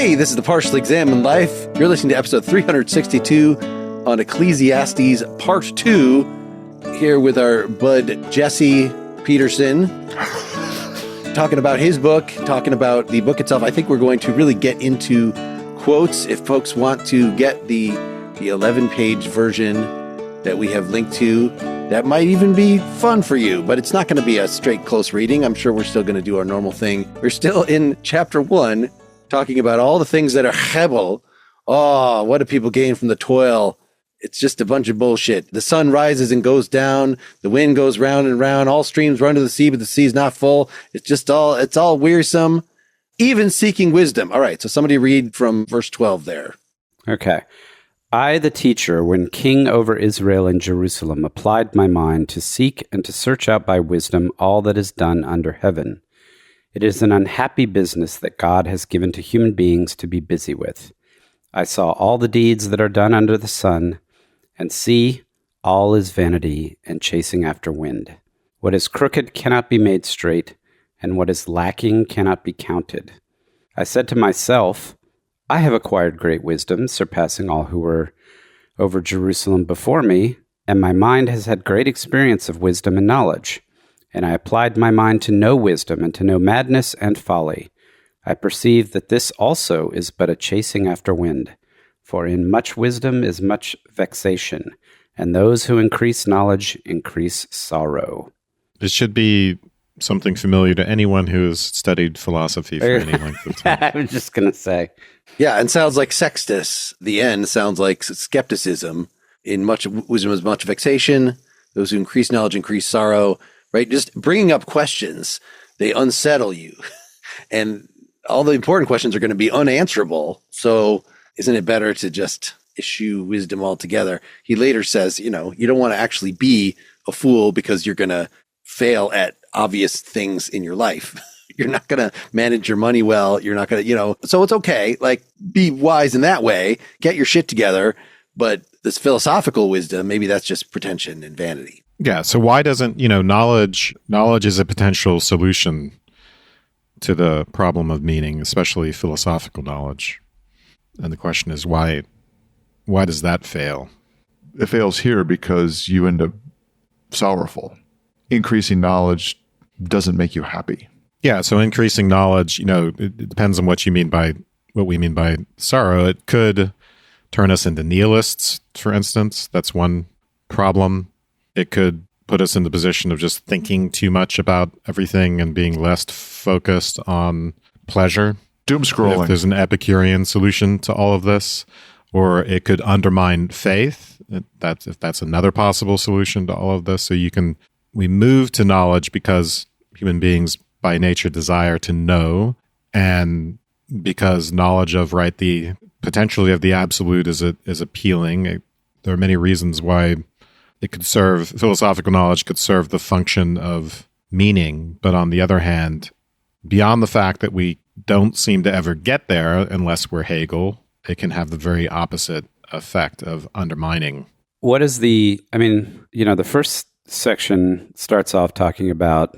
Hey, this is the Partially Examined Life. You're listening to episode 362 on Ecclesiastes Part 2, here with our bud Jesse Peterson, talking about his book, talking about the book itself. I think we're going to really get into quotes. If folks want to get the 11-page version that we have linked to, that might even be fun for you, but it's not going to be a straight close reading. I'm sure we're still going to do our normal thing. We're still in chapter 1, talking about all the things that are hebel. Oh, what do people gain from the toil? It's just a bunch of bullshit. The sun rises and goes down. The wind goes round and round. All streams run to the sea, but the sea is not full. It's all wearisome. Even seeking wisdom. All right, so somebody read from verse 12 there. Okay. I, the teacher, when king over Israel and Jerusalem, applied my mind to seek and to search out by wisdom all that is done under heaven. It is an unhappy business that God has given to human beings to be busy with. I saw all the deeds that are done under the sun, and see, all is vanity and chasing after wind. What is crooked cannot be made straight, and what is lacking cannot be counted. I said to myself, I have acquired great wisdom, surpassing all who were over Jerusalem before me, and my mind has had great experience of wisdom and knowledge. And I applied my mind to know wisdom and to know madness and folly. I perceive that this also is but a chasing after wind. For in much wisdom is much vexation, and those who increase knowledge increase sorrow. This should be something familiar to anyone who has studied philosophy for any length of time. I was just going to say. Yeah, and sounds like Sextus. The end sounds like skepticism. In much wisdom is much vexation. Those who increase knowledge increase sorrow. Right? Just bringing up questions, they unsettle you. And all the important questions are going to be unanswerable. So isn't it better to just eschew wisdom altogether? He later says, you don't want to actually be a fool because you're going to fail at obvious things in your life. You're not going to manage your money well. You're not going to, so it's okay. Like, be wise in that way. Get your shit together. But this philosophical wisdom, maybe that's just pretension and vanity. Yeah. So why doesn't, knowledge is a potential solution to the problem of meaning, especially philosophical knowledge. And the question is, why does that fail? It fails here because you end up sorrowful. Increasing knowledge doesn't make you happy. Yeah. So increasing knowledge, it depends on what we mean by sorrow. It could turn us into nihilists, for instance. That's one problem. It could put us in the position of just thinking too much about everything and being less focused on pleasure. Doom scrolling. If there's an Epicurean solution to all of this, or it could undermine faith. If that's another possible solution to all of this. So we move to knowledge because human beings by nature desire to know, and because knowledge of the potentially of the absolute is appealing. There are many reasons why philosophical knowledge could serve the function of meaning. But on the other hand, beyond the fact that we don't seem to ever get there unless we're Hegel, it can have the very opposite effect of undermining. What is the first section starts off talking about,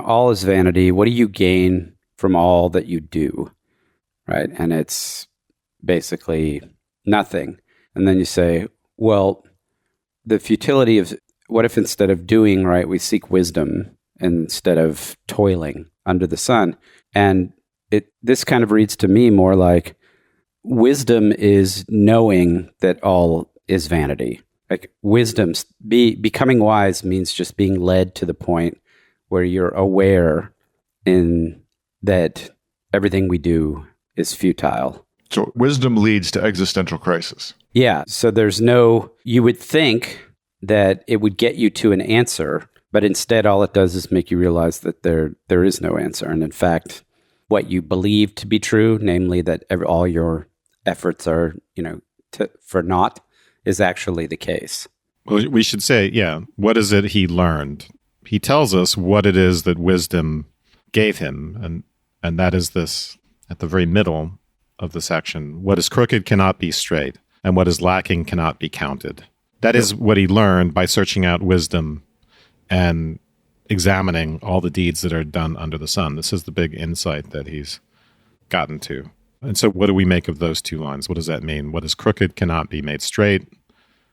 all is vanity. What do you gain from all that you do? Right. And it's basically nothing. And then you say, well, the futility of what if instead of doing right, we seek wisdom instead of toiling under the sun? And this kind of reads to me more like wisdom is knowing that all is vanity. Like becoming wise means just being led to the point where you're aware in that everything we do is futile. So wisdom leads to existential crisis. Yeah. So you would think that it would get you to an answer, but instead all it does is make you realize that there is no answer. And in fact, what you believe to be true, namely that all your efforts are, for naught, is actually the case. Well, we should say, what is it he learned? He tells us what it is that wisdom gave him, and that is this, at the very middle of the section, what is crooked cannot be straight, and what is lacking cannot be counted. That is what he learned by searching out wisdom and examining all the deeds that are done under the sun. This is the big insight that he's gotten to. And so what do we make of those two lines? What does that mean? What is crooked cannot be made straight,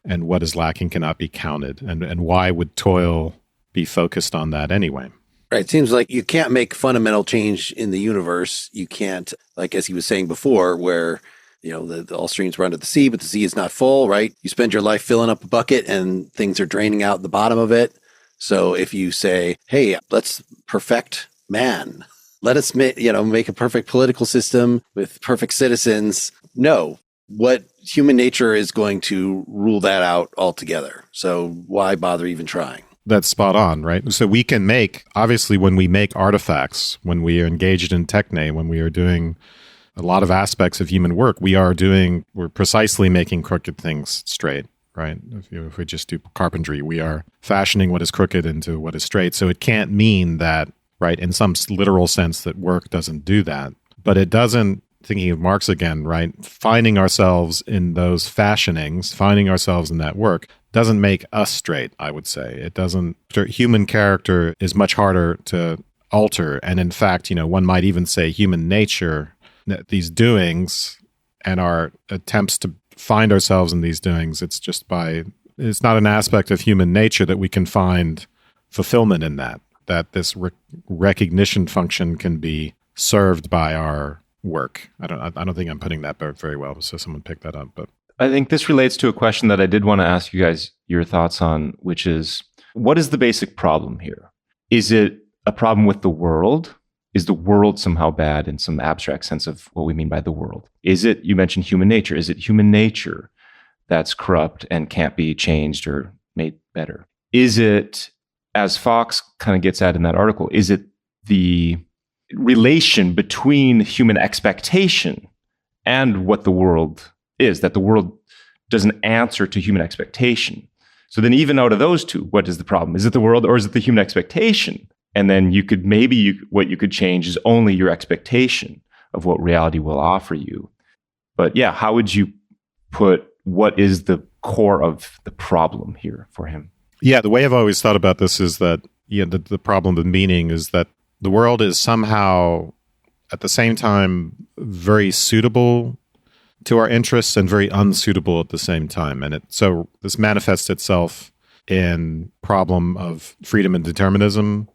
and what is lacking cannot be counted. And why would toil be focused on that anyway? Right. It seems like you can't make fundamental change in the universe. You can't, like as he was saying before, where all streams run to the sea, but the sea is not full, right? You spend your life filling up a bucket and things are draining out the bottom of it. So if you say, hey, let's perfect man, let us make a perfect political system with perfect citizens. No, what human nature is going to rule that out altogether. So why bother even trying? That's spot on, right? So we can obviously when we make artifacts, when we are engaged in techne, when we are doing a lot of aspects of human work, we're precisely making crooked things straight, right? If we just do carpentry, we are fashioning what is crooked into what is straight. So it can't mean that, right, in some literal sense that work doesn't do that. But it doesn't, thinking of Marx again, right, finding ourselves in those fashionings, finding ourselves in that work, doesn't make us straight, I would say. It doesn't. Human character is much harder to alter. And in fact, one might even say human nature, these doings and our attempts to find ourselves in these doings, it's not an aspect of human nature that we can find fulfillment in that this recognition function can be served by our work. I don't think I'm putting that very well, so someone picked that up. But I think this relates to a question that I did want to ask you guys your thoughts on, which is, what is the basic problem here? Is it a problem with the world? Is the world somehow bad in some abstract sense of what we mean by the world? Is it, you mentioned human nature, is it human nature that's corrupt and can't be changed or made better? Is it, as Fox kind of gets at in that article, is it the relation between human expectation and what the world is, that the world doesn't answer to human expectation? So then even out of those two, what is the problem? Is it the world or is it the human expectation? And then what you could change is only your expectation of what reality will offer you. But yeah, how would you put what is the core of the problem here for him? Yeah, the way I've always thought about this is that the problem of meaning is that the world is somehow at the same time very suitable to our interests and very unsuitable at the same time. And so this manifests itself in problem of freedom and determinism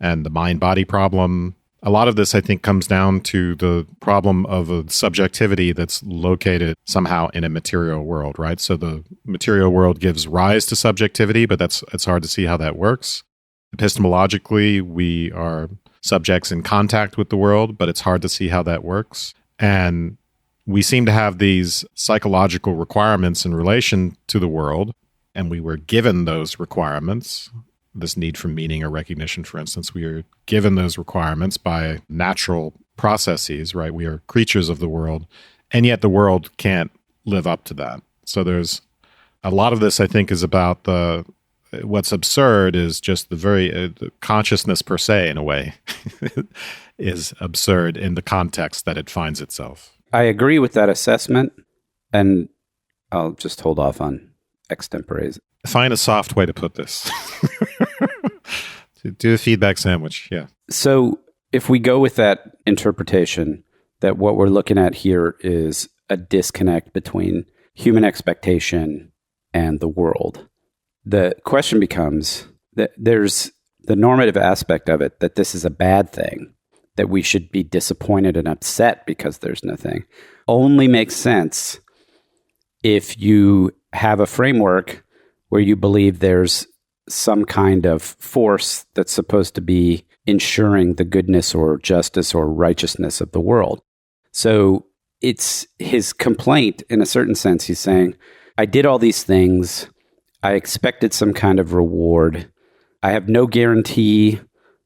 and the mind-body problem. A lot of this, I think, comes down to the problem of a subjectivity that's located somehow in a material world, right? So the material world gives rise to subjectivity, but it's hard to see how that works. Epistemologically, we are subjects in contact with the world, but it's hard to see how that works. And we seem to have these psychological requirements in relation to the world, and we were given those requirements. This need for meaning or recognition, for instance, we are given those requirements by natural processes, right? We are creatures of the world, and yet the world can't live up to that. So there's a lot of this, I think, is about what's absurd is just the consciousness per se, in a way, is absurd in the context that it finds itself. I agree with that assessment, and I'll just hold off on extemporaries. Find a soft way to put this. Do a feedback sandwich, yeah. So if we go with that interpretation, that what we're looking at here is a disconnect between human expectation and the world, the question becomes that there's the normative aspect of it, that this is a bad thing, that we should be disappointed and upset because there's nothing, only makes sense if you have a framework where you believe there's some kind of force that's supposed to be ensuring the goodness or justice or righteousness of the world. So it's his complaint, in a certain sense. He's saying, I did all these things. I expected some kind of reward. I have no guarantee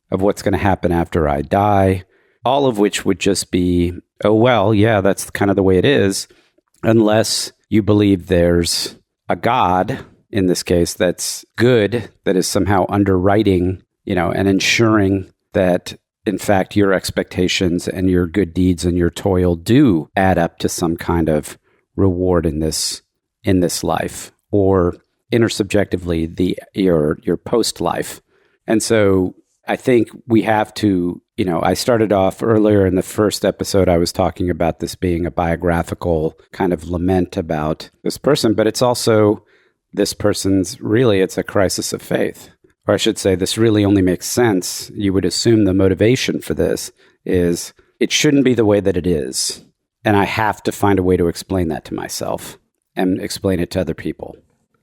of what's going to happen after I die, all of which would just be, oh, well, yeah, that's kind of the way it is, unless you believe there's a God, in this case, that's good, that is somehow underwriting, and ensuring that, in fact, your expectations and your good deeds and your toil do add up to some kind of reward in this life, or intersubjectively, your post life. And so I think we have to I started off earlier in the first episode, I was talking about this being a biographical kind of lament about this person, but it's also this person's, really, it's a crisis of faith. Or I should say, this really only makes sense. You would assume the motivation for this is it shouldn't be the way that it is. And I have to find a way to explain that to myself and explain it to other people.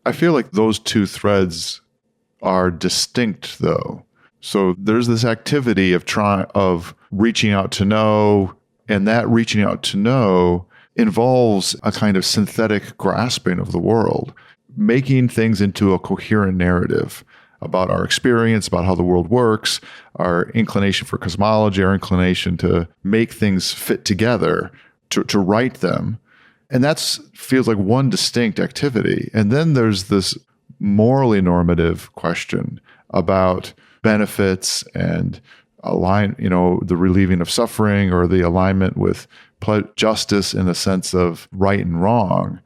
I feel like those two threads are distinct, though. So there's this activity of reaching out to know, and that reaching out to know involves a kind of synthetic grasping of the world, making things into a coherent narrative about our experience, about how the world works, our inclination for cosmology, our inclination to make things fit together, to write them. And that feels like one distinct activity. And then there's this morally normative question about benefits and the relieving of suffering, or the alignment with justice in the sense of right and wrong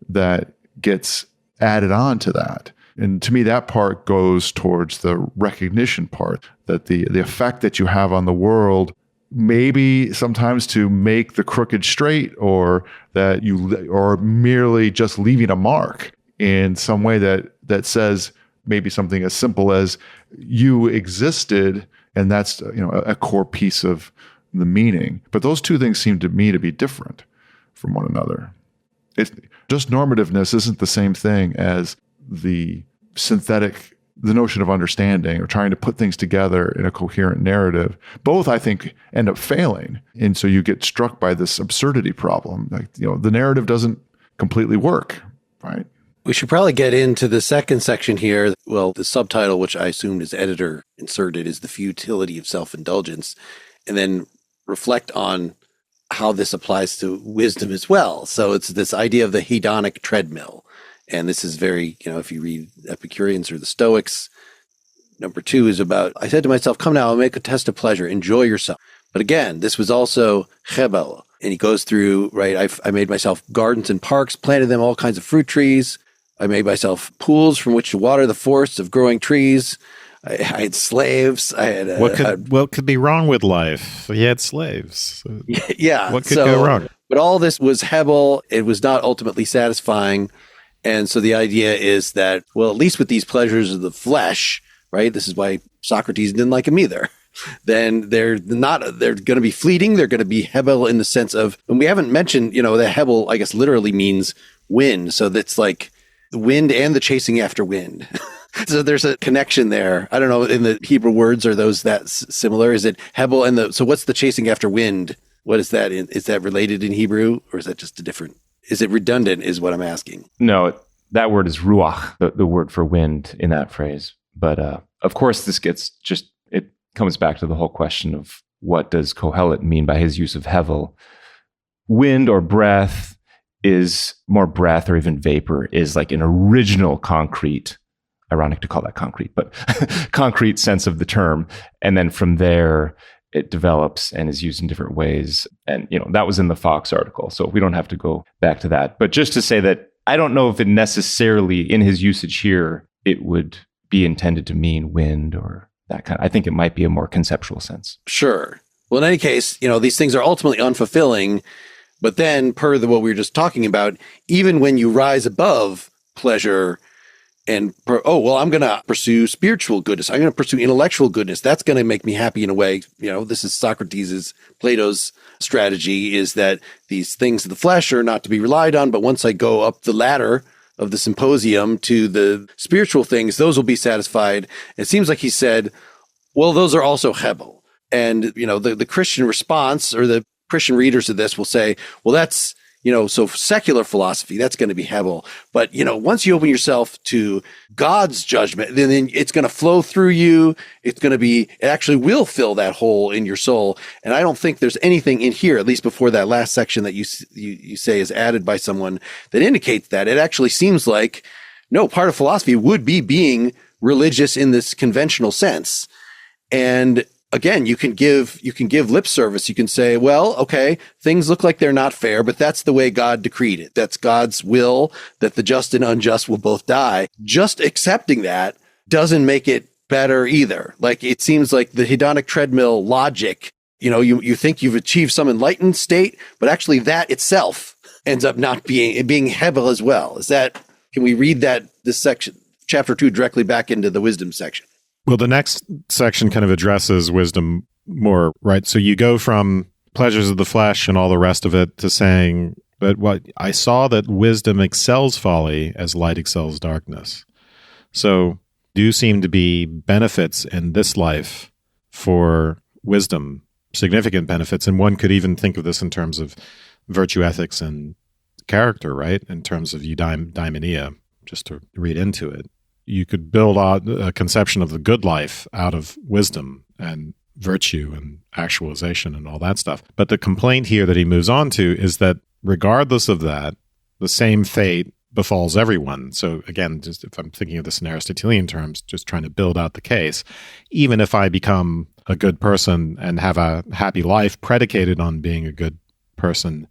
that gets added on to that. And to me, that part goes towards the recognition part, that the effect that you have on the world, maybe sometimes to make the crooked straight, or merely just leaving a mark in some way that says maybe something as simple as you existed, and that's a core piece of the meaning. But those two things seem to me to be different from one another. It's just normativeness isn't the same thing as the notion of understanding, or trying to put things together in a coherent narrative. Both, I think, end up failing. And so you get struck by this absurdity problem. Like, the narrative doesn't completely work, right? We should probably get into the second section here. Well, the subtitle, which I assumed is editor inserted, is The Futility of Self-Indulgence, and then reflect on how this applies to wisdom as well. So it's this idea of the hedonic treadmill. And this is very, if you read Epicureans or the Stoics, number 2 is about, I said to myself, come now, I'll make a test of pleasure, enjoy yourself. But again, this was also Hebel. And he goes through, right, I made myself gardens and parks, planted them all kinds of fruit trees. I made myself pools from which to water the forests of growing trees. I had slaves. I had what could be wrong with life? He had slaves. Yeah. What could go wrong? But all this was Hebel. It was not ultimately satisfying. And so the idea is that, well, at least with these pleasures of the flesh, right? This is why Socrates didn't like him either. Then they're going to be fleeting. They're going to be Hebel in the sense of, and we haven't mentioned, that Hebel, I guess, literally means wind. So that's like the wind and the chasing after wind. So there's a connection there. I don't know, in the Hebrew words, are those that similar? Is it Hebel and so what's the chasing after wind? What is that? Is that related in Hebrew, or is that just a different? Is it redundant is what I'm asking? No, that word is ruach, the word for wind in that phrase. But of course, it comes back to the whole question of what does Kohelet mean by his use of hevel? Wind or breath is more breath, or even vapor is like an original concrete, ironic to call that concrete, but concrete sense of the term. And then from there, it develops and is used in different ways. And, that was in the Fox article. So we don't have to go back to that. But just to say that I don't know if it necessarily, in his usage here, it would be intended to mean wind or that kind. I think it might be a more conceptual sense. Sure. Well, in any case, these things are ultimately unfulfilling. But then, per what we were just talking about, even when you rise above pleasure and, I'm going to pursue spiritual goodness, I'm going to pursue intellectual goodness, that's going to make me happy in a way. This is Plato's strategy, is that these things of the flesh are not to be relied on. But once I go up the ladder of the symposium to the spiritual things, those will be satisfied. It seems like he said, well, those are also Hebel. And, the Christian response, or the Christian readers of this will say, well, that's, so secular philosophy, that's going to be Hebel. But, once you open yourself to God's judgment, then it's going to flow through you. It actually will fill that hole in your soul. And I don't think there's anything in here, at least before that last section that you say is added by someone, that indicates that. It actually seems like, no, part of philosophy would be being religious in this conventional sense. And again, you can give lip service. You can say, well, okay, things look like they're not fair, but that's the way God decreed it. That's God's will, that the just and unjust will both die. Just accepting that doesn't make it better either. Like, it seems like the hedonic treadmill logic, you think you've achieved some enlightened state, but actually that itself ends up not being Hebel as well. Can we read this section, chapter 2, directly back into the wisdom section? Well, the next section kind of addresses wisdom more, right? So you go from pleasures of the flesh and all the rest of it to saying, but what I saw that wisdom excels folly as light excels darkness. So do seem to be benefits in this life for wisdom, significant benefits. And one could even think of this in terms of virtue ethics and character, right? In terms of eudaimonia, just to read into it. You could build a conception of the good life out of wisdom and virtue and actualization and all that stuff. But the complaint here that he moves on to is that regardless of that, the same fate befalls everyone. So again, just if I'm thinking of this in Aristotelian terms, just trying to build out the case, even if I become a good person and have a happy life predicated on being a good person,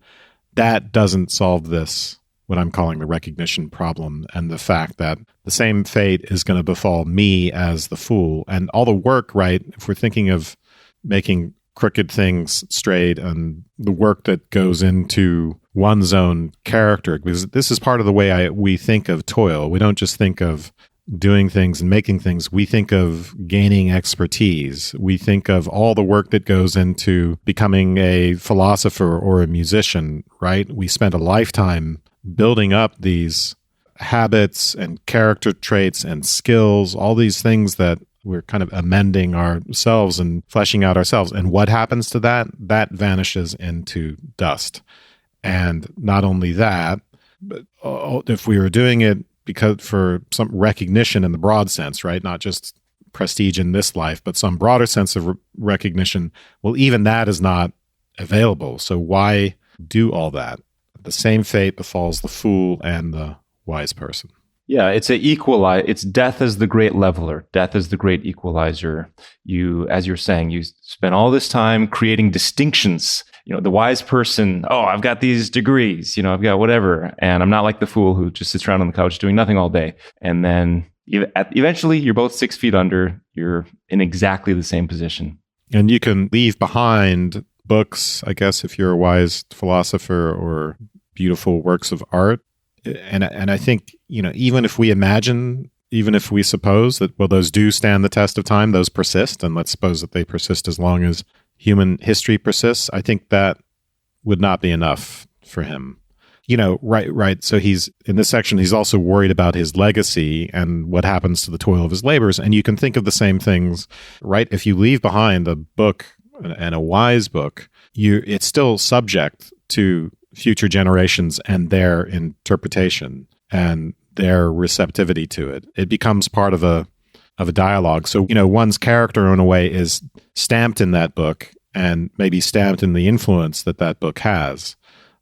that doesn't solve this, what I'm calling the recognition problem, and the fact that the same fate is going to befall me as the fool. And all the work, right, if we're thinking of making crooked things straight and the work that goes into one's own character, because this is part of the way we think of toil. We don't just think of doing things and making things. We think of gaining expertise. We think of all the work that goes into becoming a philosopher or a musician, right? We spend a lifetime building up these habits and character traits and skills, all these things that we're kind of amending ourselves and fleshing out ourselves. And what happens to that? That vanishes into dust. And not only that, but if we were doing it because for some recognition in the broad sense, right? Not just prestige in this life, but some broader sense of recognition, well, even that is not available. So why do all that? The same fate befalls the fool and the wise person. Yeah, it's it's death as the great leveler. Death is the great equalizer. As you're saying, you spend all this time creating distinctions. The wise person, I've got these degrees, I've got whatever. And I'm not like the fool who just sits around on the couch doing nothing all day. And then eventually you're both 6 feet under. You're in exactly the same position. And you can leave behind books, I guess, if you're a wise philosopher, or beautiful works of art. And I think, even if we suppose that, well, those do stand the test of time, those persist, and let's suppose that they persist as long as human history persists, I think that would not be enough for him. Right. So he's, in this section, he's also worried about his legacy and what happens to the toil of his labors. And you can think of the same things, right? If you leave behind a book and a wise book, it's still subject to future generations and their interpretation and their receptivity to it. It becomes part of a dialogue. So, one's character in a way is stamped in that book and maybe stamped in the influence that book has,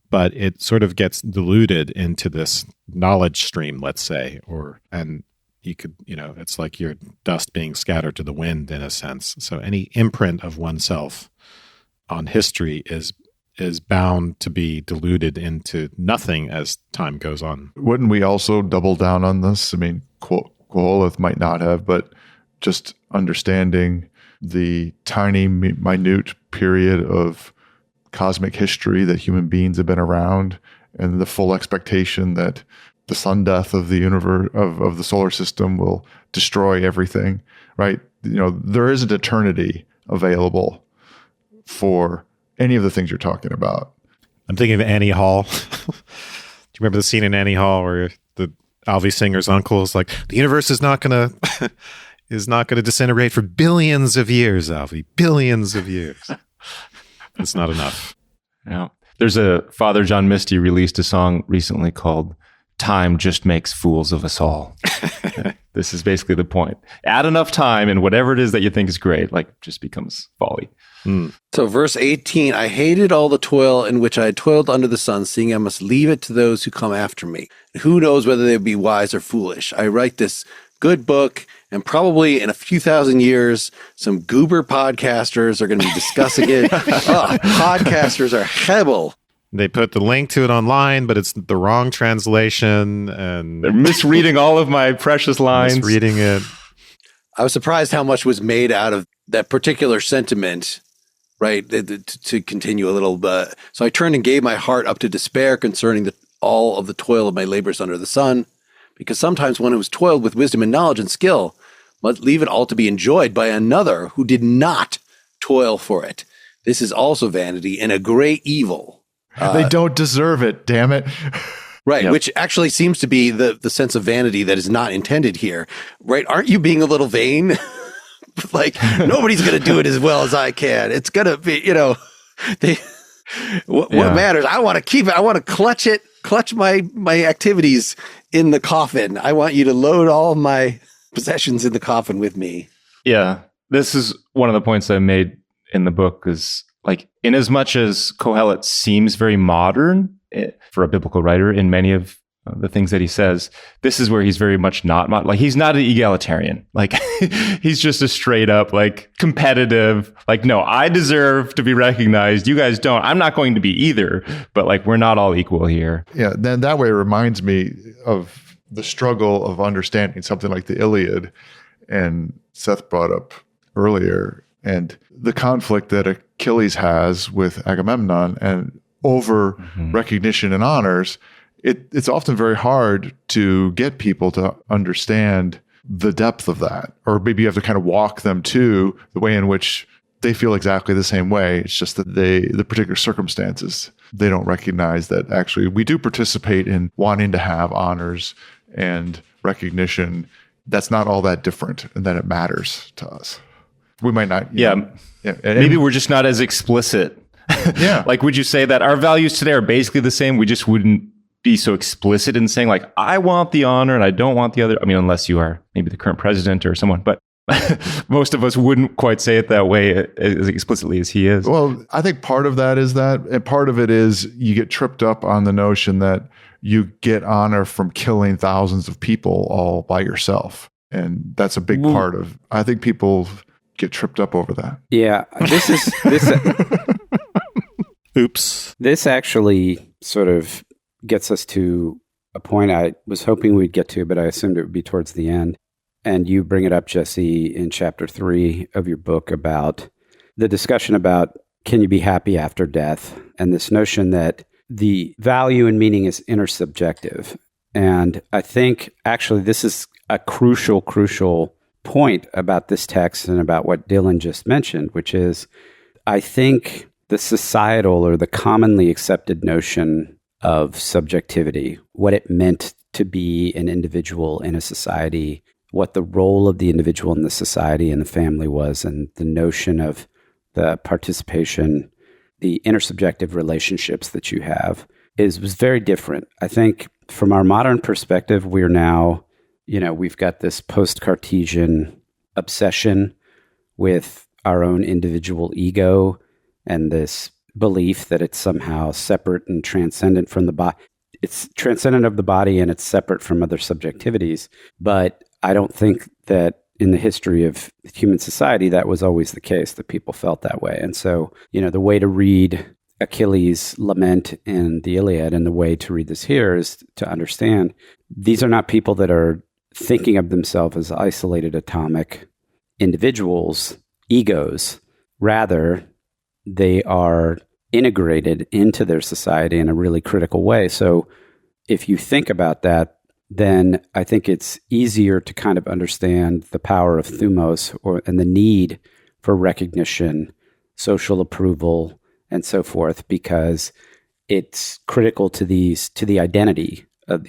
but it sort of gets diluted into this knowledge stream, let's say, and you could, it's like your dust being scattered to the wind in a sense. So any imprint of oneself on history is bound to be diluted into nothing as time goes on. Wouldn't we also double down on this? I mean, Koholeth might not have, but just understanding the tiny, minute period of cosmic history that human beings have been around, and the full expectation that the sun death of the universe, of the solar system, will destroy everything, right? There isn't eternity available for any of the things you're talking about. I'm thinking of Annie Hall. Do you remember the scene in Annie Hall where the Alvy Singer's uncle is like, the universe is not going to disintegrate for billions of years, Alvy, billions of years. It's not enough. Yeah. There's Father John Misty released a song recently called "Time Just Makes Fools of Us All." This is basically the point. Add enough time and whatever it is that you think is great, just becomes folly. So verse 18, I hated all the toil in which I had toiled under the sun, seeing I must leave it to those who come after me. Who knows whether they be wise or foolish? I write this good book, and probably in a few thousand years, some goober podcasters are going to be discussing it. Podcasters are Hebel. They put the link to it online, but it's the wrong translation, and they're misreading all of my precious lines. Misreading it. I was surprised how much was made out of that particular sentiment, right? To continue a little, so I turned and gave my heart up to despair concerning all of the toil of my labors under the sun, because sometimes one who has toiled with wisdom and knowledge and skill must leave it all to be enjoyed by another who did not toil for it. This is also vanity and a great evil. They don't deserve it, damn it. Right, yep. Which actually seems to be the sense of vanity that is not intended here, right? Aren't you being a little vain? Like, nobody's going to do it as well as I can. It's going to be, what matters? I want to keep it. I want to clutch my activities in the coffin. I want you to load all my possessions in the coffin with me. Yeah, this is one of the points I made in the book is, like, in as much as Kohelet seems very modern for a biblical writer in many of the things that he says, this is where he's very much not like, he's not an egalitarian. Like, he's just a straight up, like, competitive, like, no, I deserve to be recognized, you guys don't. I'm not going to be either, but, like, we're not all equal here. Yeah, then that way it reminds me of the struggle of understanding something like the Iliad, and Seth brought up earlier, and the conflict that Achilles has with Agamemnon and over recognition and honors. It's often very hard to get people to understand the depth of that, or maybe you have to kind of walk them to the way in which they feel exactly the same way. It's just that the particular circumstances, they don't recognize that actually we do participate in wanting to have honors and recognition. That's not all that different, and that it matters to us. We might not. Maybe we're just not as explicit. Yeah. Like, would you say that our values today are basically the same? We just wouldn't be so explicit in saying, like, I want the honor and I don't want the other. I mean, unless you are maybe the current president or someone, but most of us wouldn't quite say it that way as explicitly as he is. Well, I think part of that is that, and part of it is you get tripped up on the notion that you get honor from killing thousands of people all by yourself. And that's a big part of, I think people get tripped up over that. Yeah, this Oops. This actually sort of gets us to a point I was hoping we'd get to, but I assumed it would be towards the end. And you bring it up, Jesse, in chapter 3 of your book about the discussion about can you be happy after death, and this notion that the value and meaning is intersubjective. And I think actually this is a crucial point about this text and about what Dylan just mentioned, which is I think the societal or the commonly accepted notion of subjectivity, what it meant to be an individual in a society, what the role of the individual in the society and the family was, and the notion of the participation, the intersubjective relationships that you have was very different. I think from our modern perspective, we're now, we've got this post-Cartesian obsession with our own individual ego and this belief that it's somehow separate and transcendent from the body. It's transcendent of the body and it's separate from other subjectivities. But I don't think that in the history of human society, that was always the case, that people felt that way. And so, the way to read Achilles' lament in the Iliad and the way to read this here is to understand these are not people that are thinking of themselves as isolated atomic individuals, egos. Rather, they are integrated into their society in a really critical way. So if you think about that, then I think it's easier to kind of understand the power of thumos and the need for recognition, social approval, and so forth, because it's critical to the identity of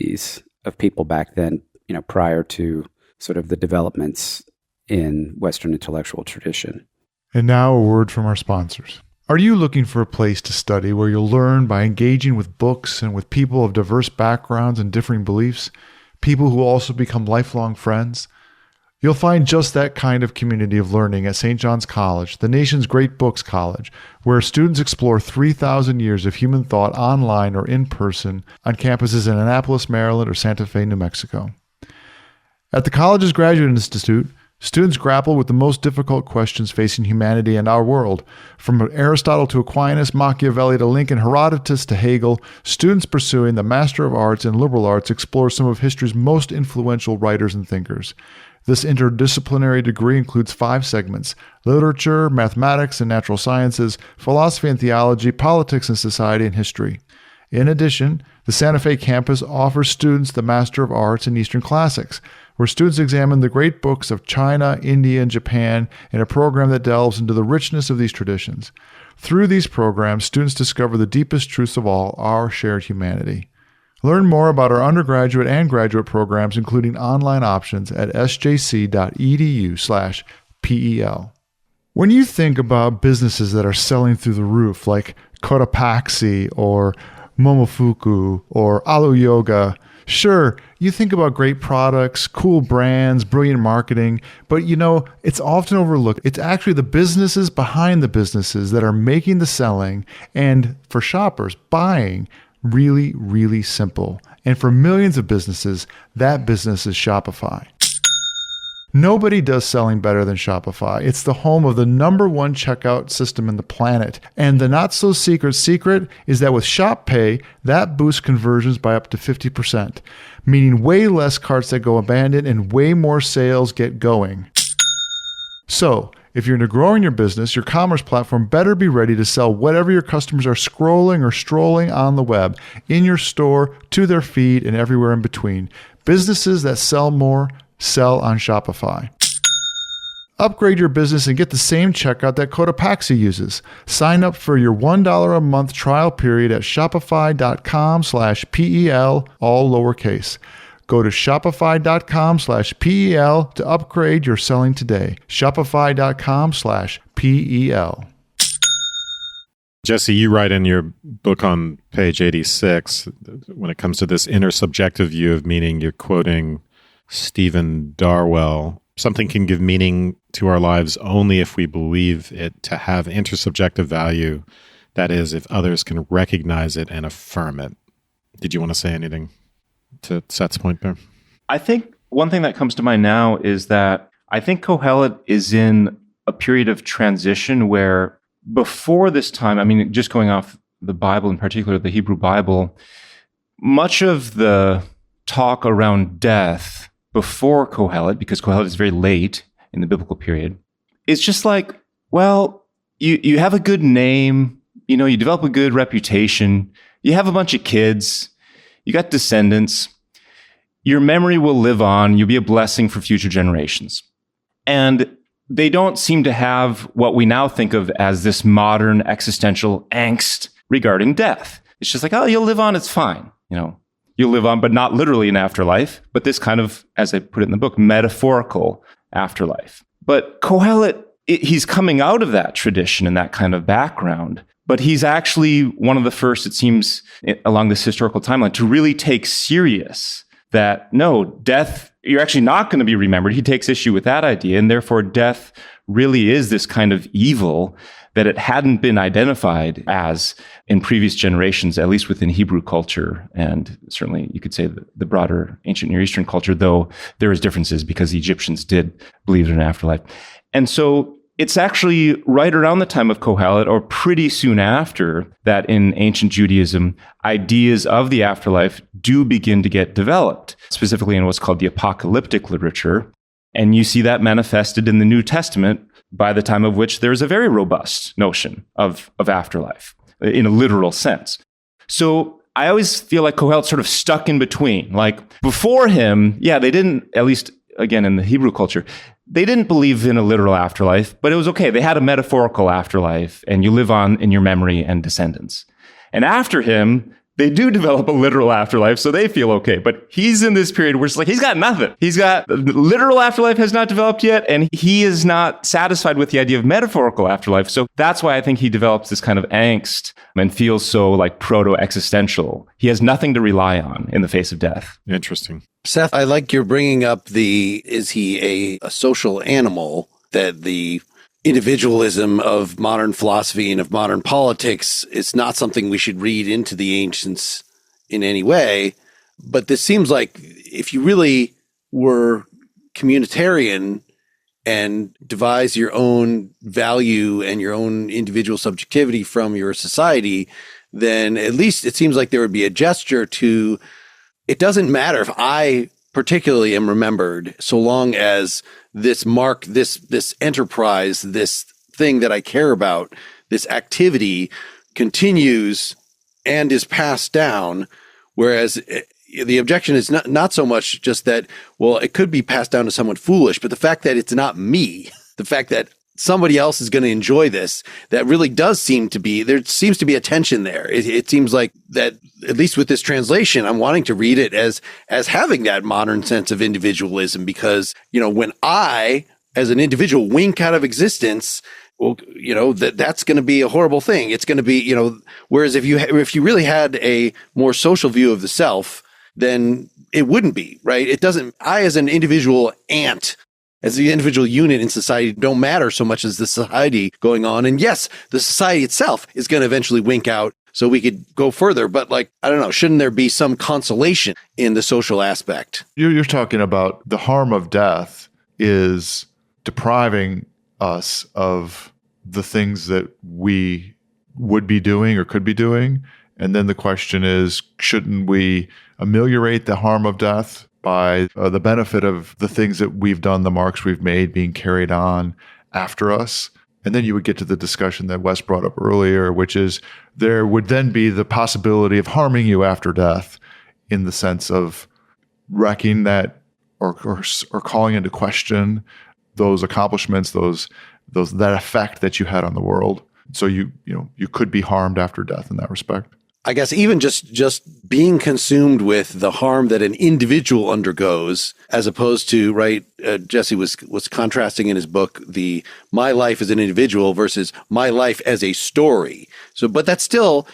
people back then, prior to sort of the developments in Western intellectual tradition. And now a word from our sponsors. Are you looking for a place to study where you'll learn by engaging with books and with people of diverse backgrounds and differing beliefs, people who also become lifelong friends? You'll find just that kind of community of learning at St. John's College, the nation's great books college, where students explore 3,000 years of human thought online or in person on campuses in Annapolis, Maryland, or Santa Fe, New Mexico. At the college's Graduate Institute, students grapple with the most difficult questions facing humanity and our world. From Aristotle to Aquinas, Machiavelli to Lincoln, Herodotus to Hegel, students pursuing the Master of Arts and Liberal Arts explore some of history's most influential writers and thinkers. This interdisciplinary degree includes 5 segments: literature, mathematics and natural sciences, philosophy and theology, politics and society, and history. In addition, the Santa Fe campus offers students the Master of Arts in Eastern Classics, where students examine the great books of China, India, and Japan in a program that delves into the richness of these traditions. Through these programs, students discover the deepest truths of all, our shared humanity. Learn more about our undergraduate and graduate programs, including online options, at sjc.edu/PEL. When you think about businesses that are selling through the roof, like Cotopaxi or Momofuku or Alu Yoga, sure, you think about great products, cool brands, brilliant marketing, but it's often overlooked. It's actually the businesses behind the businesses that are making the selling, and for shoppers, buying really, really simple. And for millions of businesses, that business is Shopify. Nobody does selling better than Shopify. It's the home of the #1 checkout system in the planet. And the not-so-secret secret is that with Shop Pay, that boosts conversions by up to 50%, meaning way less carts that go abandoned and way more sales get going. So, if you're into growing your business, your commerce platform better be ready to sell whatever your customers are scrolling or strolling on the web, in your store, to their feed, and everywhere in between. Businesses that sell more sell on Shopify. Upgrade your business and get the same checkout that Cotopaxi uses. Sign up for your $1 a month trial period at shopify.com/PEL, all lowercase. Go to shopify.com/PEL to upgrade your selling today. Shopify.com/PEL. Jesse, you write in your book on page 86, when it comes to this intersubjective view of meaning, you're quoting Stephen Darwell. Something can give meaning to our lives only if we believe it to have intersubjective value. That is, if others can recognize it and affirm it. Did you want to say anything to Seth's point there? I think one thing that comes to mind now is that I think Kohelet is in a period of transition where before this time, I mean, just going off the Bible, in particular the Hebrew Bible, much of the talk around death before Kohelet, because Kohelet is very late in the biblical period, is just like, well, you have a good name, you develop a good reputation, you have a bunch of kids, you got descendants, your memory will live on, you'll be a blessing for future generations. And they don't seem to have what we now think of as this modern existential angst regarding death. It's just like, oh, you'll live on, it's fine, You'll live on, but not literally an afterlife, but this kind of, as I put it in the book, metaphorical afterlife. But Kohelet, he's coming out of that tradition and that kind of background, but he's actually one of the first, it seems, along this historical timeline, to really take serious that, no, death, you're actually not going to be remembered. He takes issue with that idea, and therefore death really is this kind of evil that it hadn't been identified as in previous generations, at least within Hebrew culture, and certainly you could say the broader ancient Near Eastern culture, though there is differences because the Egyptians did believe in an afterlife. And so it's actually right around the time of Kohelet, or pretty soon after, that in ancient Judaism, ideas of the afterlife do begin to get developed, specifically in what's called the apocalyptic literature. And you see that manifested in the New Testament, by the time of which there's a very robust notion of afterlife in a literal sense. So I always feel like Kohelet's sort of stuck in between. Like before him, they didn't, at least again in the Hebrew culture, they didn't believe in a literal afterlife, but it was okay. They had a metaphorical afterlife, and you live on in your memory and descendants. And after him, they do develop a literal afterlife, so they feel okay. But he's in this period where it's like, he's got nothing. He's got, the literal afterlife has not developed yet, and he is not satisfied with the idea of metaphorical afterlife. So that's why I think he develops this kind of angst and feels so like proto-existential. He has nothing to rely on in the face of death. Interesting. Seth, I like your bringing up is he a social animal, that the individualism of modern philosophy and of modern politics is not something we should read into the ancients in any way. But this seems like if you really were communitarian and devise your own value and your own individual subjectivity from your society, then at least it seems like there would be a gesture to, it doesn't matter if I particularly am remembered so long as this mark, this enterprise, this thing that I care about, this activity continues and is passed down. Whereas the objection is not so much just that, well, it could be passed down to someone foolish, but the fact that it's not me, the fact that somebody else is going to enjoy this, that really does seem to be, there seems to be a tension there. It seems like that, at least with this translation, I'm wanting to read it as having that modern sense of individualism, because, when I, as an individual, wink out of existence, well, that's going to be a horrible thing. It's going to be, whereas if you really had a more social view of the self, then it wouldn't be, right? It doesn't, I as an individual ant, as the individual unit in society, don't matter so much as the society going on. And yes, the society itself is going to eventually wink out so we could go further. But I don't know, shouldn't there be some consolation in the social aspect? You're talking about the harm of death is depriving us of the things that we would be doing or could be doing. And then the question is, shouldn't we ameliorate the harm of death by the benefit of the things that we've done, the marks we've made being carried on after us? And then you would get to the discussion that Wes brought up earlier, which is there would then be the possibility of harming you after death in the sense of wrecking that or calling into question those accomplishments, that effect that you had on the world. So you could be harmed after death in that respect. I guess even just being consumed with the harm that an individual undergoes, as opposed to, right, Jesse was contrasting in his book my life as an individual versus my life as a story. So, but that's still,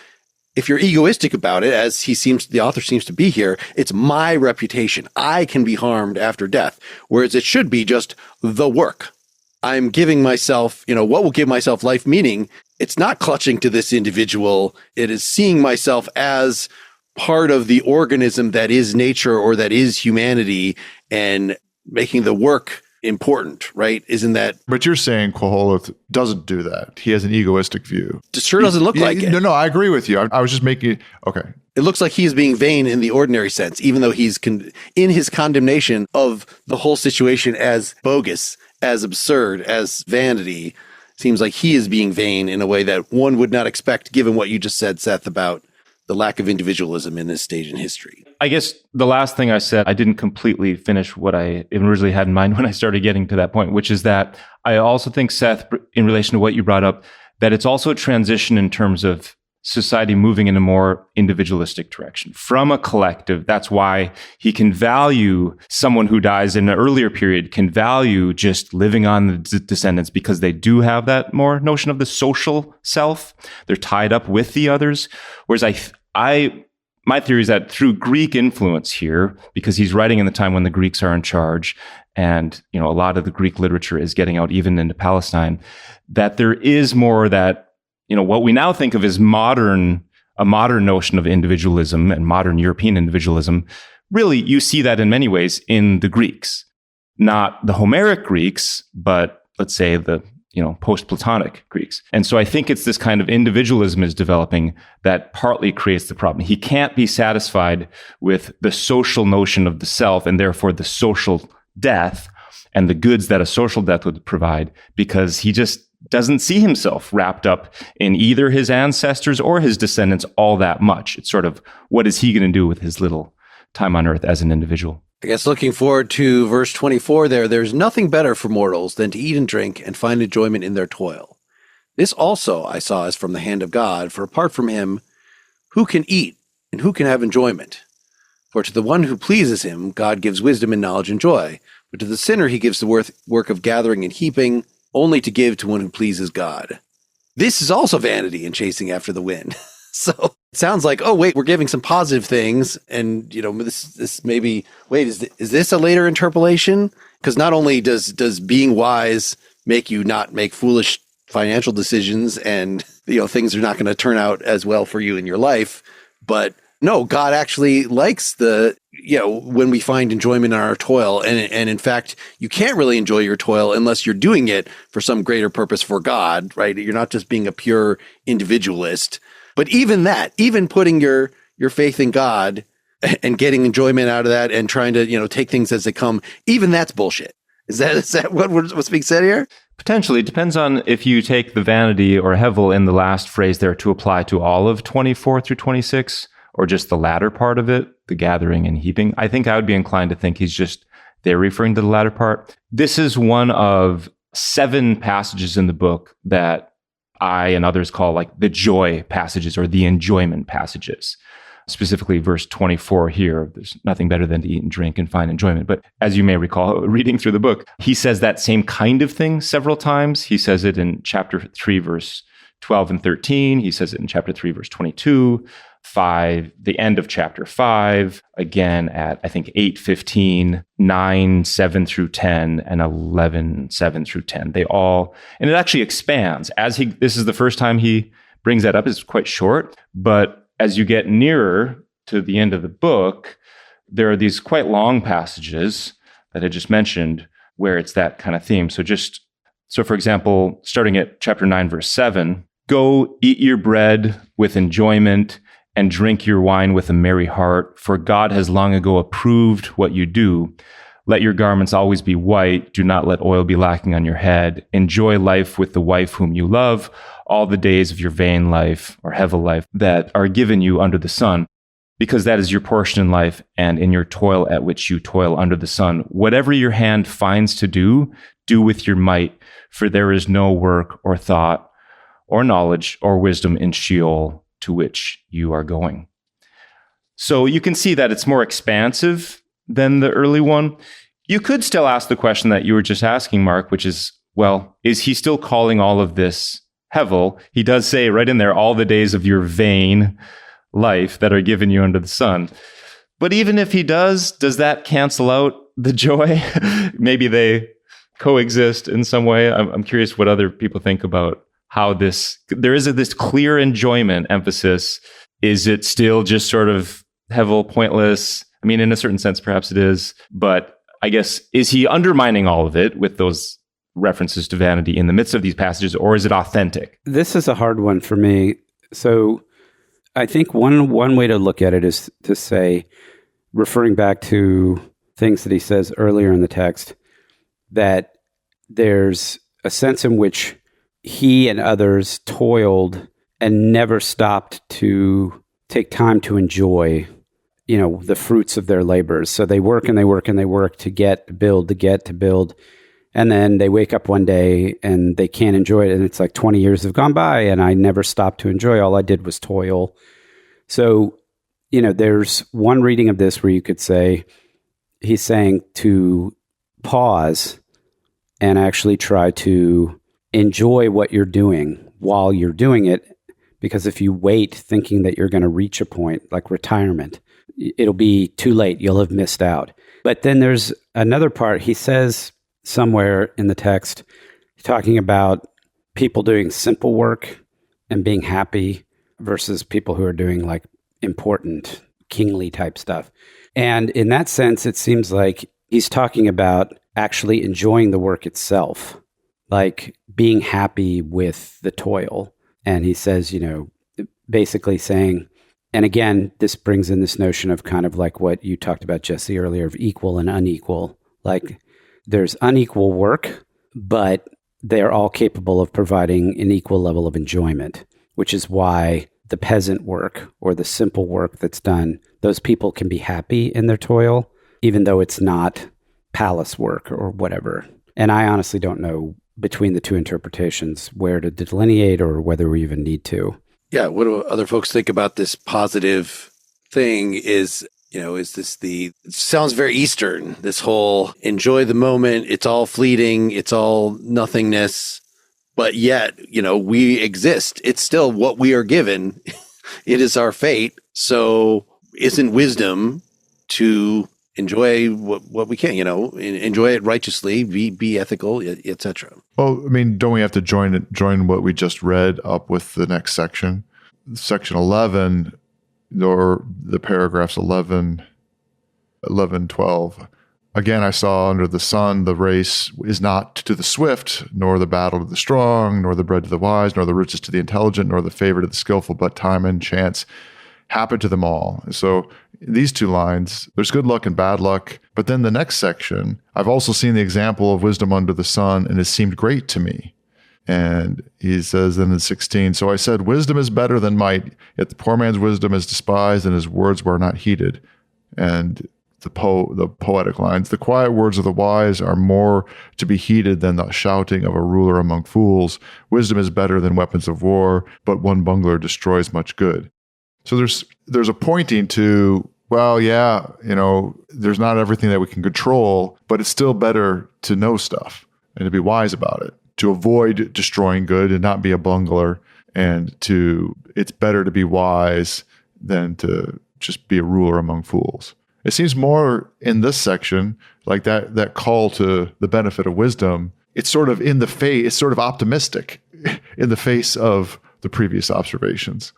if you're egoistic about it, as the author seems to be here, it's my reputation. I can be harmed after death, whereas it should be just the work. I'm giving myself, what will give myself life meaning? It's not clutching to this individual. It is seeing myself as part of the organism that is nature or that is humanity and making the work important, right? Isn't that? But you're saying Koholeth doesn't do that. He has an egoistic view. It sure doesn't look like it. No, I agree with you. I was just making, okay. It looks like he's being vain in the ordinary sense, even though he's in his condemnation of the whole situation as bogus, as absurd, as vanity. Seems like he is being vain in a way that one would not expect, given what you just said, Seth, about the lack of individualism in this stage in history. I guess the last thing I said, I didn't completely finish what I originally had in mind when I started getting to that point, which is that I also think, Seth, in relation to what you brought up, that it's also a transition in terms of society moving in a more individualistic direction from a collective. That's why he can value someone who dies in an earlier period, can value just living on the descendants because they do have that more notion of the social self. They're tied up with the others. Whereas my theory is that through Greek influence here, because he's writing in the time when the Greeks are in charge, and a lot of the Greek literature is getting out even into Palestine, that there is more that what we now think of as a modern notion of individualism and modern European individualism. Really, you see that in many ways in the Greeks, not the Homeric Greeks, but let's say the post-Platonic Greeks. And so I think it's this kind of individualism is developing that partly creates the problem. He can't be satisfied with the social notion of the self and therefore the social death and the goods that a social death would provide, because he just doesn't see himself wrapped up in either his ancestors or his descendants all that much. It's sort of, what is he going to do with his little time on earth as an individual? I guess looking forward to verse 24 there's nothing better for mortals than to eat and drink and find enjoyment in their toil. This also I saw is from the hand of God, for apart from him, who can eat and who can have enjoyment? For to the one who pleases him, God gives wisdom and knowledge and joy. But to the sinner, he gives the work of gathering and heaping, only to give to one who pleases God. This is also vanity and chasing after the wind. So it sounds like, oh, wait, we're giving some positive things. And, this maybe, wait, is this a later interpolation? Because not only does being wise make you not make foolish financial decisions and, things are not going to turn out as well for you in your life, but no, God actually likes when we find enjoyment in our toil. And in fact, you can't really enjoy your toil unless you're doing it for some greater purpose for God, right? You're not just being a pure individualist. But even that, even putting your faith in God, and getting enjoyment out of that and trying to, take things as they come, even that's bullshit. Is that what's being said here? Potentially. It depends on if you take the vanity or hevel in the last phrase there to apply to all of 24 through 26, or just the latter part of it, the gathering and heaping. I think I would be inclined to think he's just there referring to the latter part. This is one of 7 passages in the book that I and others call like the joy passages or the enjoyment passages. Specifically, verse 24 here, there's nothing better than to eat and drink and find enjoyment. But as you may recall, reading through the book, he says that same kind of thing several times. He says it in chapter 3, verse 12 and 13. He says it in chapter 3, verse 22, 5, the end of chapter 5, again at, I think, 8:15, 9, 7 through 10, and 11, 7 through 10. They all, and it actually expands. This is the first time he brings that up. It's quite short, but as you get nearer to the end of the book, there are these quite long passages that I just mentioned where it's that kind of theme. So for example, starting at chapter 9, verse 7, go eat your bread with enjoyment and drink your wine with a merry heart, for God has long ago approved what you do. Let your garments always be white. Do not let oil be lacking on your head. Enjoy life with the wife whom you love, all the days of your vain life or hevel life that are given you under the sun, because that is your portion in life and in your toil at which you toil under the sun. Whatever your hand finds to do, do with your might, for there is no work or thought or knowledge or wisdom in Sheol to which you are going. So you can see that it's more expansive than the early one. You could still ask the question that you were just asking, Mark, which is, well, is he still calling all of this hevel? He does say right in there, all the days of your vain life that are given you under the sun. But even if he does that cancel out the joy? Maybe they coexist in some way. I'm curious what other people think about how there is this clear enjoyment emphasis. Is it still just sort of hevel, pointless? I mean, in a certain sense, perhaps it is, but I guess, is he undermining all of it with those references to vanity in the midst of these passages, or is it authentic? This is a hard one for me. So I think one way to look at it is to say, referring back to things that he says earlier in the text, that there's a sense in which he and others toiled and never stopped to take time to enjoy, the fruits of their labors. So they work and they work and they work to get, to build. And then they wake up one day and they can't enjoy it. And it's like 20 years have gone by and I never stopped to enjoy. All I did was toil. So, there's one reading of this where you could say, he's saying to pause and actually try to enjoy what you're doing while you're doing it. Because if you wait thinking that you're going to reach a point like retirement, it'll be too late. You'll have missed out. But then there's another part. He says somewhere in the text, talking about people doing simple work and being happy versus people who are doing like important kingly type stuff. And in that sense, it seems like he's talking about actually enjoying the work itself, like being happy with the toil. And he says, basically saying, and again, this brings in this notion of kind of like what you talked about, Jesse, earlier, of equal and unequal. Like there's unequal work, but they're all capable of providing an equal level of enjoyment, which is why the peasant work or the simple work that's done, those people can be happy in their toil, even though it's not palace work or whatever. And I honestly don't know between the two interpretations where to delineate or whether we even need to. Yeah, what do other folks think about this positive thing is this it sounds very Eastern, this whole enjoy the moment, it's all fleeting, it's all nothingness, but yet, we exist. It's still what we are given. It is our fate. So isn't wisdom to enjoy what we can, enjoy it righteously, be ethical, etc. Well, I mean, don't we have to join what we just read up with the next section? Section 11, or the paragraphs 11, 12. Again, I saw under the sun, the race is not to the swift, nor the battle to the strong, nor the bread to the wise, nor the riches to the intelligent, nor the favor to the skillful, but time and chance happen to them all. So these two lines, there's good luck and bad luck. But then the next section, I've also seen the example of wisdom under the sun, and it seemed great to me. And he says then in 16, so I said, wisdom is better than might, yet the poor man's wisdom is despised, and his words were not heeded. And the poetic lines, the quiet words of the wise are more to be heeded than the shouting of a ruler among fools. Wisdom is better than weapons of war, but one bungler destroys much good. So there's a pointing to, well, yeah, there's not everything that we can control, but it's still better to know stuff and to be wise about it, to avoid destroying good and not be a bungler, and it's better to be wise than to just be a ruler among fools. It seems more in this section, like that call to the benefit of wisdom, it's sort of it's sort of optimistic in the face of the previous observations,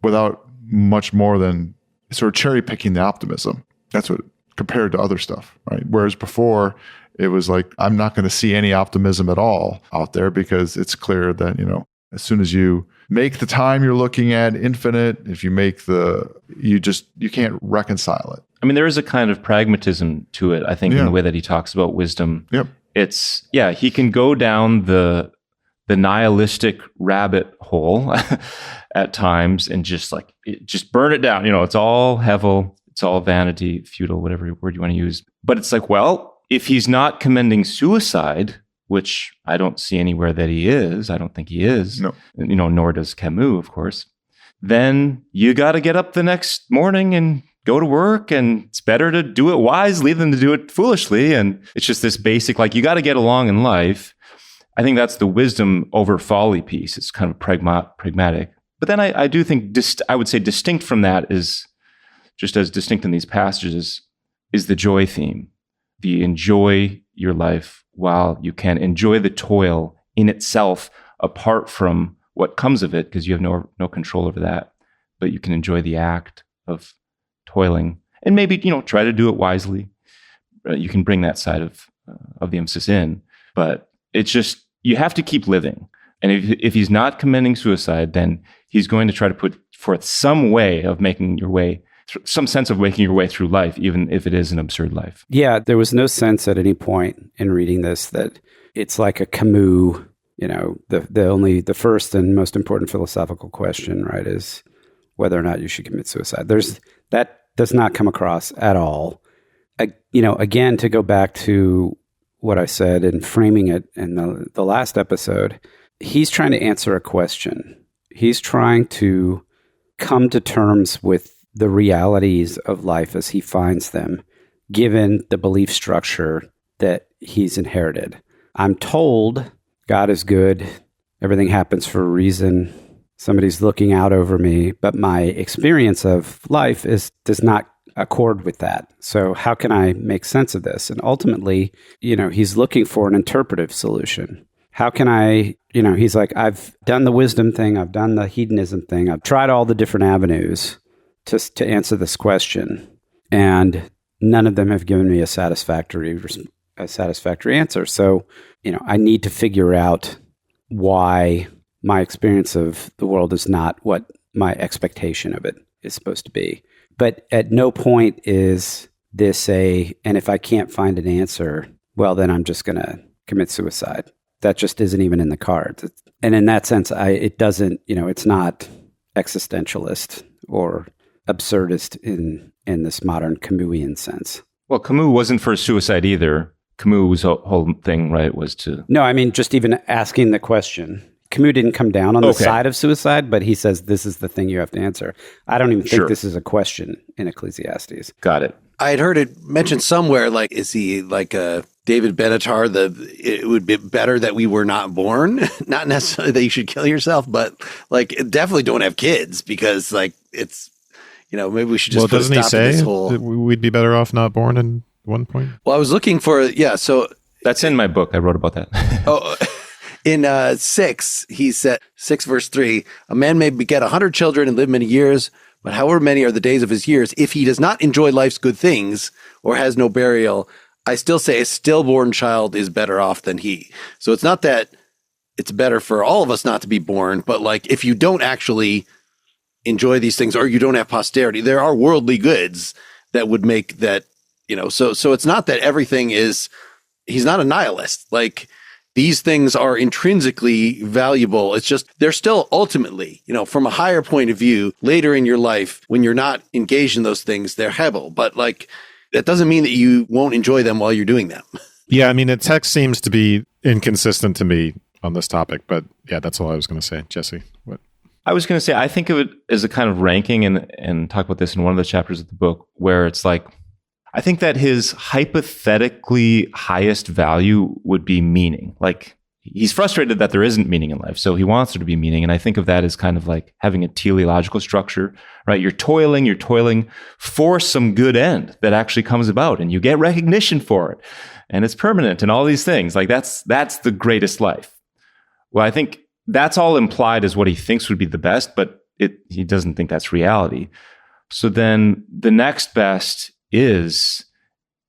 without much more than sort of cherry picking the optimism. That's what, compared to other stuff, right? Whereas before it was like, I'm not going to see any optimism at all out there, because it's clear that, as soon as you make the time you're looking at infinite, if you make you can't reconcile it. I mean, there is a kind of pragmatism to it, I think, in the way that he talks about wisdom. Yep. He can go down the nihilistic rabbit hole at times and just burn it down. It's all hevel, it's all vanity, futile, whatever word you want to use. But it's like, well, if he's not commending suicide, which I don't see anywhere that he is, I don't think he is, no. Nor does Camus, of course, then you got to get up the next morning and go to work, and it's better to do it wisely than to do it foolishly. And it's just this basic, you got to get along in life. I think that's the wisdom over folly piece. It's kind of pragmatic. But then I do think, I would say distinct from that is, just as distinct in these passages, is the joy theme. The enjoy your life while you can. Enjoy the toil in itself, apart from what comes of it, because you have no control over that. But you can enjoy the act of toiling, and maybe try to do it wisely. You can bring that side of the emphasis in, but it's just, you have to keep living. And if he's not commending suicide, then he's going to try to put forth some way of making your way, some sense of making your way through life, even if it is an absurd life. Yeah, there was no sense at any point in reading this that it's like a Camus, the first and most important philosophical question, right, is whether or not you should commit suicide. That does not come across at all. Again, to go back to what I said in framing it in the last episode, he's trying to answer a question. He's trying to come to terms with the realities of life as he finds them, given the belief structure that he's inherited. I'm told God is good, everything happens for a reason, somebody's looking out over me, but my experience of life does not accord with that. So how can I make sense of this? And ultimately, he's looking for an interpretive solution. How can I, he's like, I've done the wisdom thing, I've done the hedonism thing, I've tried all the different avenues to answer this question, and none of them have given me a satisfactory answer. So, I need to figure out why my experience of the world is not what my expectation of it is supposed to be. But at no point is this and if I can't find an answer, well, then I'm just going to commit suicide. That just isn't even in the cards. And in that sense, it doesn't, it's not existentialist or absurdist in this modern Camusian sense. Well, Camus wasn't for suicide either. Camus' whole thing, right, was to... No, I mean, just even asking the question. Camus didn't come down on the side of suicide, but he says this is the thing you have to answer. I don't even think this is a question in Ecclesiastes. Got it. I had heard it mentioned somewhere, is he like a David Benatar, it would be better that we were not born? Not necessarily that you should kill yourself, but definitely don't have kids, because it's... maybe we should just put a stop to this whole... That we'd be better off not born in one point? Well, I was looking for... Yeah, so... That's in my book. I wrote about that. In 6, he said, 6 verse 3, a man may beget 100 children and live many years, but however many are the days of his years, if he does not enjoy life's good things or has no burial, I still say a stillborn child is better off than he. So it's not that it's better for all of us not to be born, but if you don't actually enjoy these things or you don't have posterity. There are worldly goods that would make that, so it's not that everything is, he's not a nihilist. Like, these things are intrinsically valuable. It's just, they're still ultimately, from a higher point of view, later in your life, when you're not engaged in those things, they're hebel. But like, that doesn't mean that you won't enjoy them while you're doing them. Yeah, I mean, the text seems to be inconsistent to me on this topic, but yeah, that's all I was going to say. Jesse, what? I was going to say, I think of it as a kind of ranking and talk about this in one of the chapters of the book where it's like, I think that his hypothetically highest value would be meaning. Like, he's frustrated that there isn't meaning in life, so he wants there to be meaning. And I think of that as kind of like having a teleological structure, right? You're toiling for some good end that actually comes about, and you get recognition for it, and it's permanent, and all these things. Like, that's the greatest life. Well, I think that's all implied as what he thinks would be the best, but he doesn't think that's reality. So then the next best is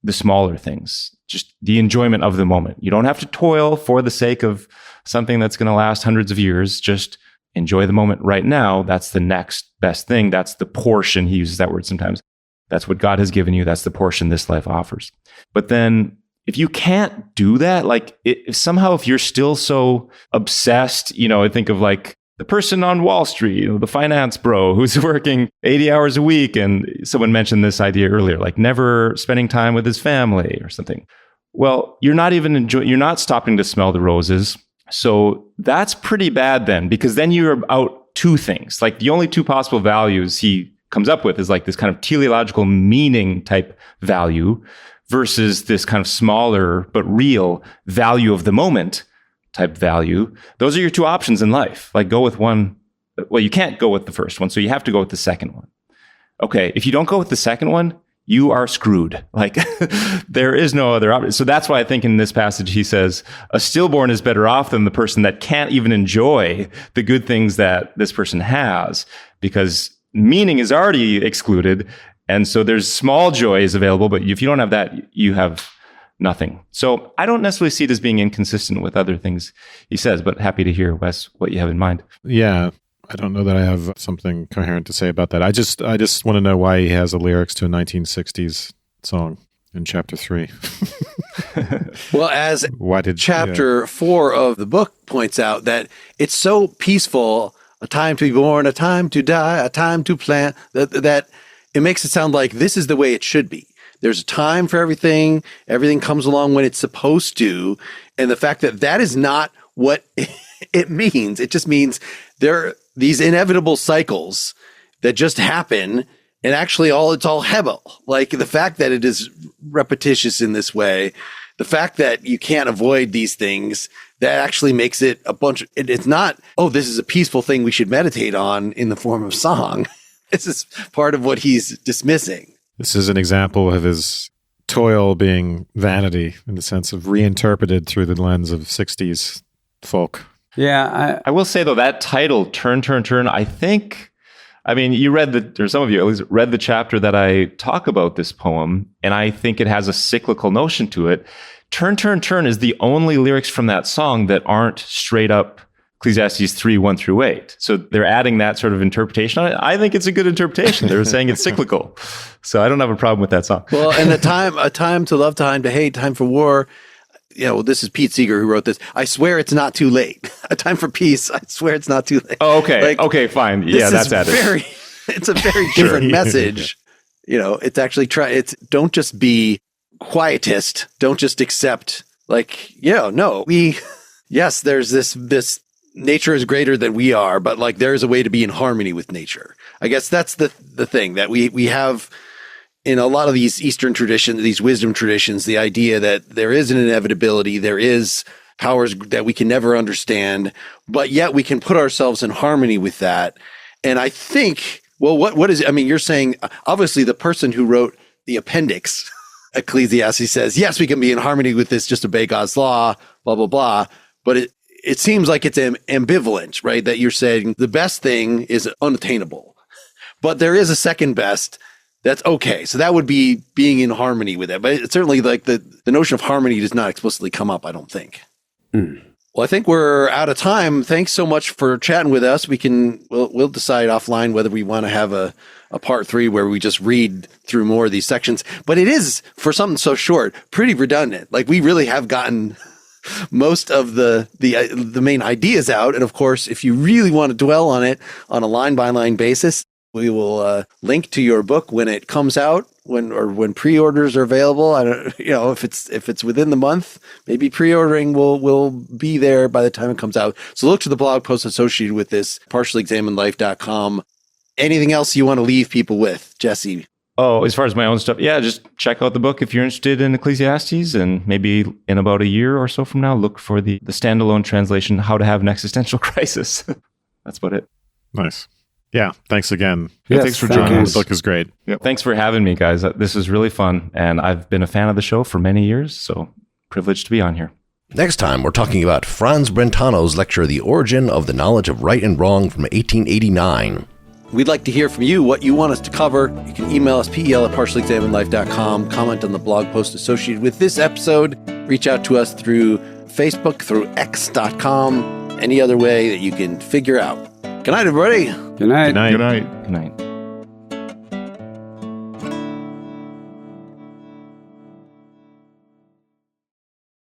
the smaller things, just the enjoyment of the moment. You don't have to toil for the sake of something that's going to last hundreds of years. Just enjoy the moment right now. That's the next best thing. That's the portion. He uses that word sometimes. That's what God has given you. That's the portion this life offers. But then if you can't do that, like if you're still so obsessed, I think of like the person on Wall Street, the finance bro who's working 80 hours a week. And someone mentioned this idea earlier, like never spending time with his family or something. Well, you're not stopping to smell the roses. So that's pretty bad then, because then you're out two things. Like, the only two possible values he comes up with is like this kind of teleological meaning type value versus this kind of smaller but real value of the moment type value. Those are your two options in life. Like, go with one. Well, you can't go with the first one, so you have to go with the second one. Okay, if you don't go with the second one, you are screwed. Like, there is no other option. So that's why I think in this passage he says, a stillborn is better off than the person that can't even enjoy the good things that this person has, because meaning is already excluded. And so there's small joys available, but if you don't have that, you have nothing. So I don't necessarily see it as being inconsistent with other things he says, but happy to hear, Wes, what you have in mind. Yeah, I don't know that I have something coherent to say about that. I just want to know why he has the lyrics to a 1960s song in chapter 3. Well, as chapter 4 of the book points out, that it's so peaceful, a time to be born, a time to die, a time to plant, that it makes it sound like this is the way it should be. There's a time for everything. Everything comes along when it's supposed to. And the fact that is not what it means. It just means there are these inevitable cycles that just happen. And actually it's all hebel. Like, the fact that it is repetitious in this way, the fact that you can't avoid these things, that actually makes it it's not, this is a peaceful thing we should meditate on in the form of song. This is part of what he's dismissing. This is an example of his toil being vanity, in the sense of reinterpreted through the lens of 60s folk. Yeah. I will say, though, that title, Turn, Turn, Turn, I think, you or some of you at least read the chapter that I talk about this poem, and I think it has a cyclical notion to it. Turn, Turn, Turn is the only lyrics from that song that aren't straight up Ecclesiastes 3, 1 through 8. So they're adding that sort of interpretation on it. I think it's a good interpretation. They're saying it's cyclical. So I don't have a problem with that song. Well, and a time to love, time to hate, time for war. This is Pete Seeger who wrote this. I swear it's not too late. A time for peace. I swear it's not too late. Oh, okay. Okay, fine. Yeah, that's added. It's a very different message. It's actually don't just be quietist. Don't just accept yes, there's this nature is greater than we are, but like, there is a way to be in harmony with nature. I guess that's the thing that we have in a lot of these Eastern traditions, these wisdom traditions, the idea that there is an inevitability, there is powers that we can never understand, but yet we can put ourselves in harmony with that. And I think, well, what is, you're saying, obviously the person who wrote the appendix, Ecclesiastes, says, yes, we can be in harmony with this, just obey God's law, blah, blah, blah. But it seems like it's ambivalent, right? That you're saying the best thing is unattainable, but there is a second best that's okay. So that would be being in harmony with it. But it's certainly like the notion of harmony does not explicitly come up, I don't think. Well, I think we're out of time. Thanks so much for chatting with us. We'll decide offline whether we want to have a part 3 where we just read through more of these sections. But it is, for something so short, pretty redundant. Like, we really have gotten most of the main ideas out. And of course, if you really want to dwell on it on a line by line basis, we will link to your book when it comes out, when pre-orders are available. I don't, if it's within the month, maybe pre-ordering will be there by the time it comes out. So look to the blog post associated with this, partiallyexaminedlife.com. Anything else you want to leave people with, Jesse? Oh, as far as my own stuff, yeah, just check out the book if you're interested in Ecclesiastes, and maybe in about a year or so from now, look for the standalone translation, How to Have an Existential Crisis. That's about it. Nice. Yeah, thanks again. Yes, thanks for joining. thanks. The book is great. Yep. Thanks for having me, guys. This is really fun, and I've been a fan of the show for many years, so privileged to be on here. Next time, we're talking about Franz Brentano's lecture, The Origin of the Knowledge of Right and Wrong from 1889. We'd like to hear from you, what you want us to cover. You can email us, pel@partiallyexaminedlife.com, comment on the blog post associated with this episode, reach out to us through Facebook, through x.com, any other way that you can figure out. Good night, everybody. Good night. Good night. Good night.